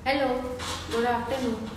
Hello, good afternoon.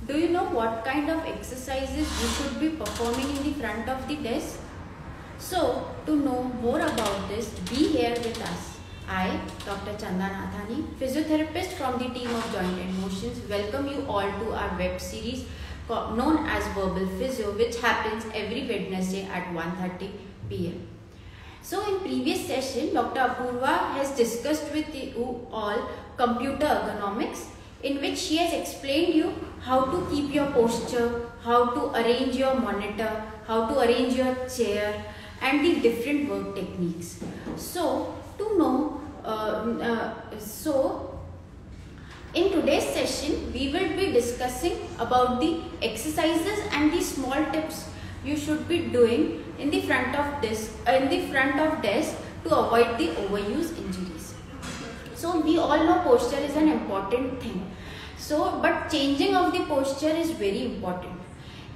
Do you know what kind of exercises you should be performing in the front of the desk? So, to know more about this, be here with us. I, Dr. Chanda Nathani, physiotherapist from the team of Joint and Motions, welcome you all to our web series known as Verbal Physio, which happens every Wednesday at 1:30 p.m. So in previous session, Dr. Apurva has discussed with you all computer ergonomics, in which she has explained you how to keep your posture, how to arrange your monitor, how to arrange your chair and the different work techniques. So to know, in today's session, we will be discussing about the exercises and the small tips you should be doing in the front of desk to avoid the overuse injuries. So we all know posture is an important thing. But changing of the posture is very important.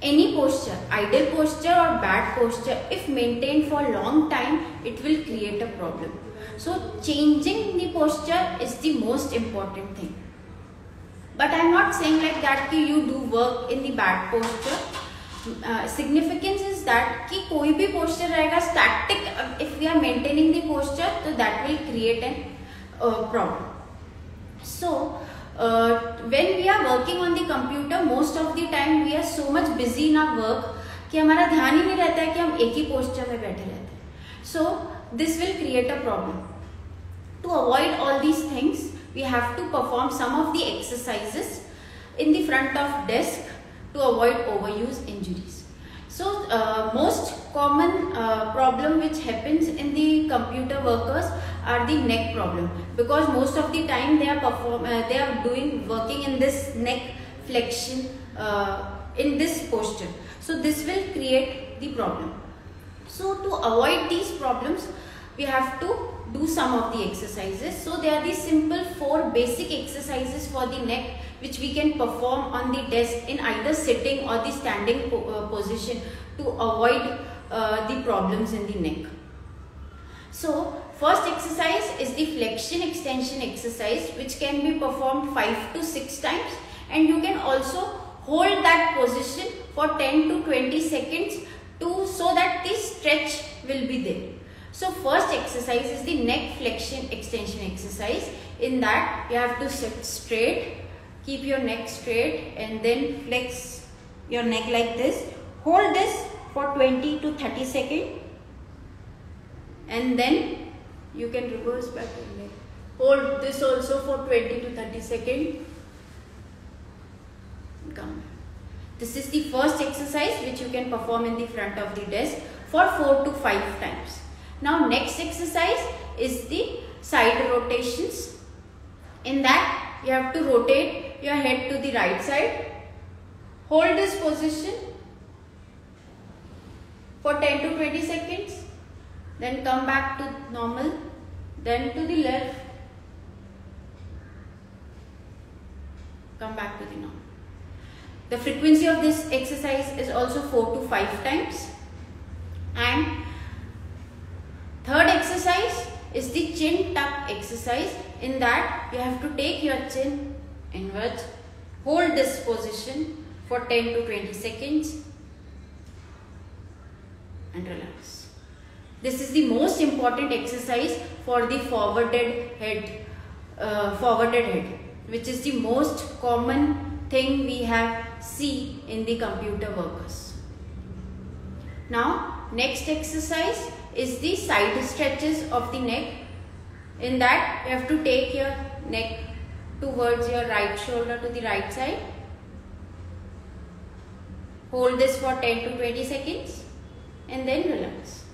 Any posture, ideal posture or bad posture, if maintained for a long time, it will create a problem. So changing the posture is the most important thing. But I am not saying like that कि you do work in the bad posture. Significance is that कि कोई भी posture रहेगा static, if we are maintaining the posture, so that will create an problem. So when we are working on the computer, most of the time we are so much busy in our work कि हमारा ध्यान ही नहीं रहता है कि हम एक ही posture में बैठे रहते हैं. So this will create a problem. To avoid all these things, we have to perform some of the exercises in the front of desk to avoid overuse injuries. So most common problem which happens in the computer workers are the neck problem, because most of the time they are working in this neck flexion in this posture. So this will create the problem. So to avoid these problems, we have to do some of the exercises. So they are the simple 4 basic exercises for the neck which we can perform on the desk in either sitting or the standing position to avoid the problems in the neck. So first exercise is the flexion extension exercise, which can be performed 5 to 6 times, and you can also hold that position for 10 to 20 seconds so that the stretch will be there. So first exercise is the neck flexion extension exercise. In that you have to sit straight, keep your neck straight and then flex your neck like this. Hold this for 20 to 30 seconds and then you can reverse back your neck. Hold this also for 20 to 30 seconds. Come. This is the first exercise which you can perform in the front of the desk for 4 to 5 times. Now next exercise is the side rotations. In that you have to rotate your head to the right side. Hold this position for 10 to 20 seconds. Then come back to normal. Then to the left. Come back to the normal. The frequency of this exercise is also 4 to 5 times. And third exercise is the chin tuck exercise. In that you have to take your chin inwards, hold this position for 10 to 20 seconds and relax. This is the most important exercise for the forwarded head, which is the most common thing we have see in the computer workers. Now next exercise is the side stretches of the neck. In that you have to take your neck towards your right shoulder to the right side. Hold this for 10 to 20 seconds and then relax.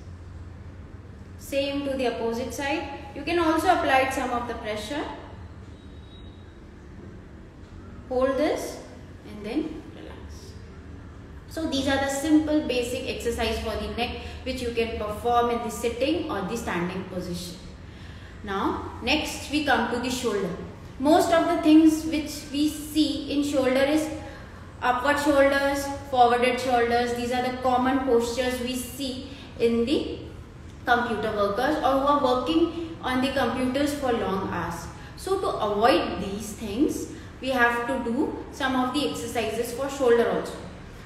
Same to the opposite side. You can also apply some of the pressure. Hold this and then relax. So these are the simple basic exercise for the neck which you can perform in the sitting or the standing position. Now next we come to the shoulder. Most of the things which we see in shoulder is upward shoulders, forwarded shoulders. These are the common postures we see in the computer workers or who are working on the computers for long hours. So to avoid these things, we have to do some of the exercises for shoulder also.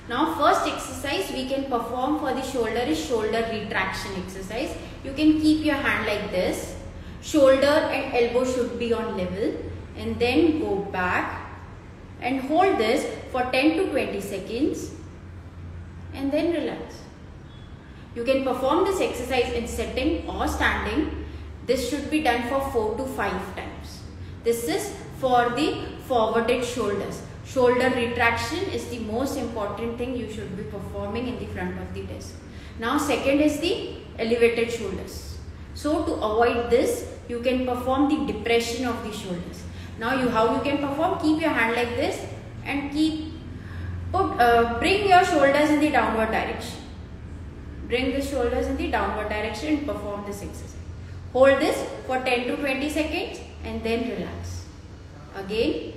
Now first exercise we can perform for the shoulder is shoulder retraction exercise. You can keep your hand like this. Shoulder and elbow should be on level, and then go back and hold this for 10 to 20 seconds and then relax. You can perform this exercise in sitting or standing. This should be done for 4 to 5 times. This is for the forwarded shoulders. Shoulder retraction is the most important thing you should be performing in the front of the desk. Now second is the elevated shoulders. So to avoid this, you can perform the depression of the shoulders. Now how you can perform? Keep your hand like this and bring your shoulders in the downward direction. Bring the shoulders in the downward direction and perform this exercise. Hold this for 10 to 20 seconds and then relax. Again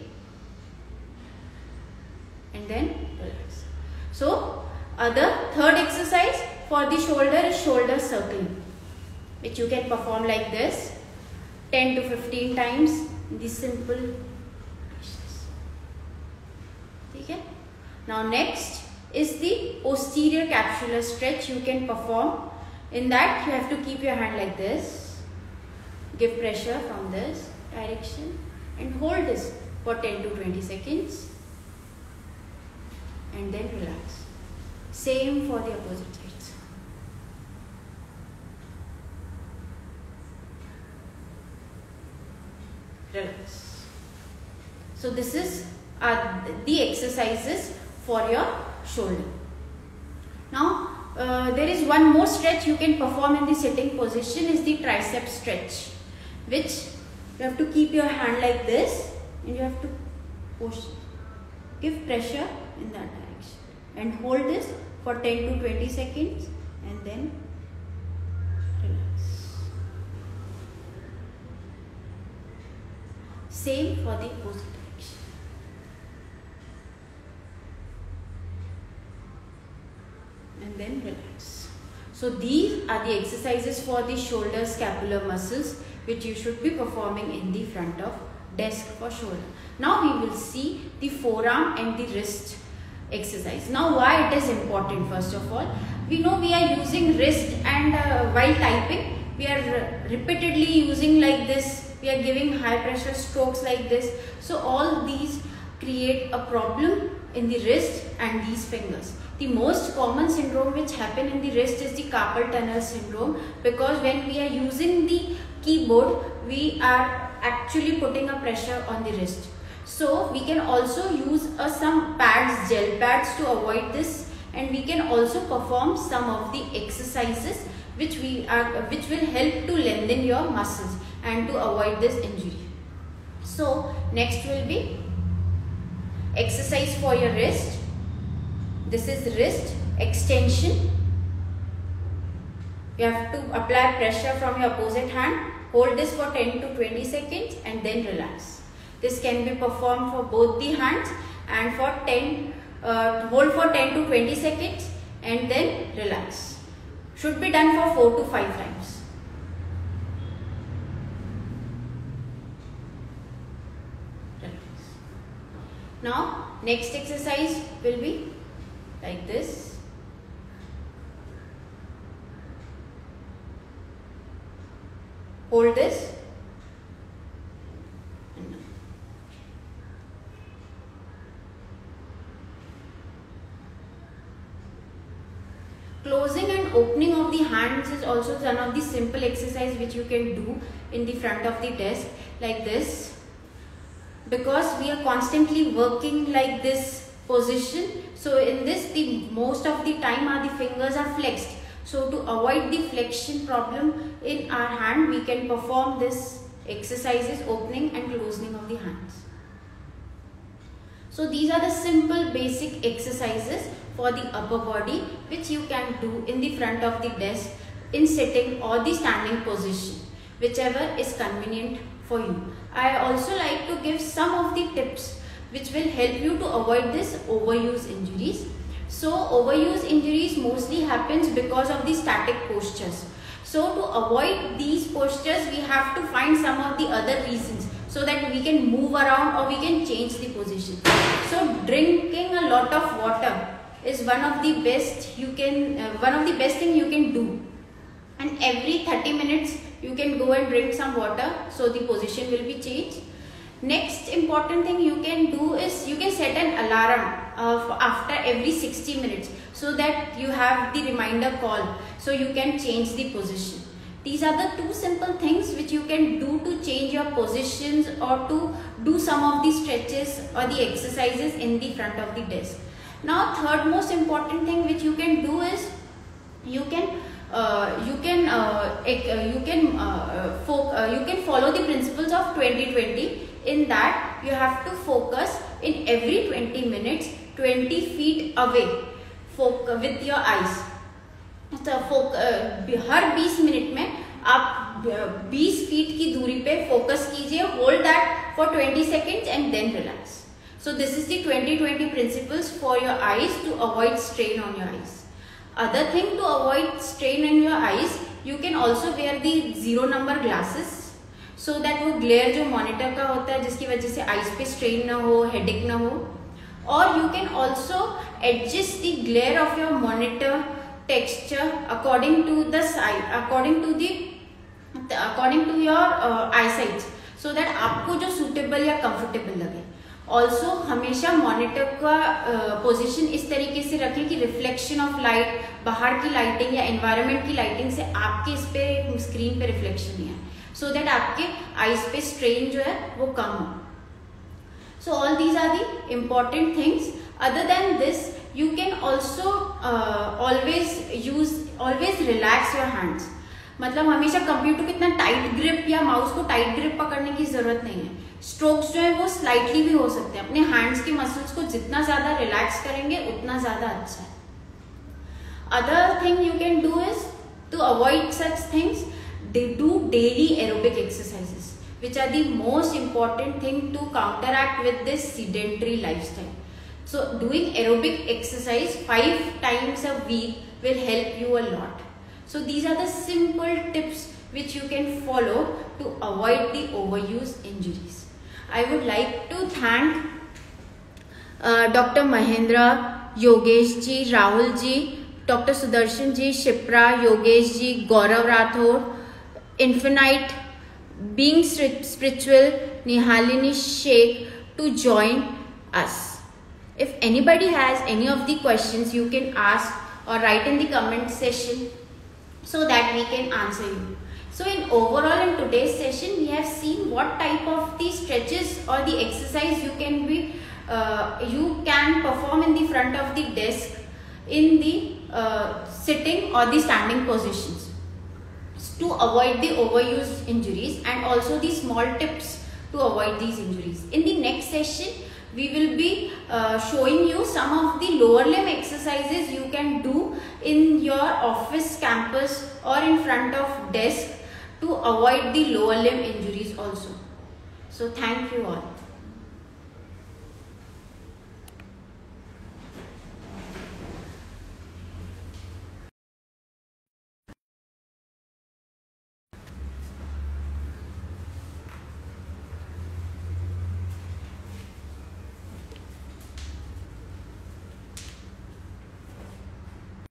and then relax. So third exercise for the shoulder is shoulder circling, which you can perform like this 10 to 15 times in the simple positions. Okay? Now next is the posterior capsular stretch you can perform. In that you have to keep your hand like this, give pressure from this direction and hold this for 10 to 20 seconds and then relax. Same for the opposite sides. Relax. So this is the exercises for your shoulder. Now there is one more stretch you can perform in the sitting position is the tricep stretch, which you have to keep your hand like this and you have to push, give pressure in that direction and hold this for 10 to 20 seconds and then relax. Same for the opposite direction. And then relax. So these are the exercises for the shoulder scapular muscles which you should be performing in the front of desk for shoulder. Now we will see the forearm and the wrist exercise. Now why it is important? First of all, we know we are using wrist and while typing we are repeatedly using like this, we are giving high pressure strokes like this. So all these create a problem in the wrist and these fingers. The most common syndrome which happen in the wrist is the carpal tunnel syndrome, because when we are using the keyboard we are actually putting a pressure on the wrist. So we can also use some pads, gel pads to avoid this, and we can also perform some of the exercises which will help to lengthen your muscles and to avoid this injury. So next will be exercise for your wrist. This is wrist extension. You have to apply pressure from your opposite hand. Hold this for 10 to 20 seconds and then relax. This can be performed for both the hands and for hold for 10 to 20 seconds and then relax. Should be done for 4 to 5 times. Relax. Now next exercise will be like this. Hold this. Closing and opening of the hands is also one of the simple exercise which you can do in the front of the desk like this. Because we are constantly working like this position, so in this most of the time the fingers are flexed. So to avoid the flexion problem in our hand, we can perform this exercises, opening and closing of the hands. So these are the simple basic exercises for the upper body which you can do in the front of the desk in sitting or the standing position, whichever is convenient for you. I also like to give some of the tips which will help you to avoid this overuse injuries. So overuse injuries mostly happens because of the static postures. So to avoid these postures we have to find some of the other reasons. so that we can move around or we can change the position. So drinking a lot of water is one of the best thing you can do, and every 30 minutes you can go and drink some water, so the position will be changed. Next important thing you can do is you can set an alarm after every 60 minutes, so that you have the reminder call, so you can change the position. These are the two simple things which you can do to change your positions or to do some of the stretches or the exercises in the front of the desk. Now third most important thing which you can do is you can follow the principles of 20-20. In that you have to focus in every 20 minutes 20 feet away with your eyes. Her 20 minute में आप 20 feet की दूरी पे focus कीजिए, hold that for 20 seconds and then relax. So this is the 20-20 principles for your eyes to avoid strain on your eyes. Other thing to avoid strain on your eyes, you can also wear the 0 number glasses, so that वो glare जो monitor का होता है जिसकी वजह से eyes पे strain ना हो, headache ना हो. Or you can also adjust the glare of your monitor texture according to the size, according to your eyesight, so that आपको जो suitable या comfortable लगे. ऑल्सो हमेशा मॉनिटर का पोजीशन इस तरीके से रखें कि रिफ्लेक्शन ऑफ लाइट, बाहर की लाइटिंग या एनवायरनमेंट की लाइटिंग से आपके इस पे स्क्रीन पे रिफ्लेक्शन नहीं है, सो दैट आपके आईज पे स्ट्रेन जो है वो कम हो. So all these are the important things. Other than this you can also always relax your hands. मतलब हमेशा कंप्यूटर को इतना टाइट ग्रिप या माउस को टाइट ग्रिप पकड़ने की जरूरत नहीं है. स्ट्रोक्स जो है वो स्लाइटली भी हो सकते हैं. अपने हैंड्स के मसल्स को जितना ज्यादा रिलैक्स करेंगे उतना ज्यादा अच्छा है. Other thing you can do is to avoid such things, do daily aerobic exercises, which are the most important thing to counteract with this sedentary lifestyle. So doing aerobic exercise 5 times a week will help you a lot. So these are the simple tips which you can follow to avoid the overuse injuries. I would like to thank Dr. Mahendra, Yogesh ji, Rahul ji, Dr. Sudarshan ji, Shipra, Yogesh ji, Gaurav Rathore, Infinite, Being Spiritual, Nihalini Sheikh to join us. If anybody has any of the questions, you can ask or write in the comment section so that we can answer you. So in overall in today's session, we have seen what type of the stretches or the exercise you can perform in the front of the desk in the sitting or the standing positions to avoid the overuse injuries, and also the small tips to avoid these injuries. In the next session, we will be showing you some of the lower limb exercises you can do in your office, campus or in front of desk to avoid the lower limb injuries also. So thank you all.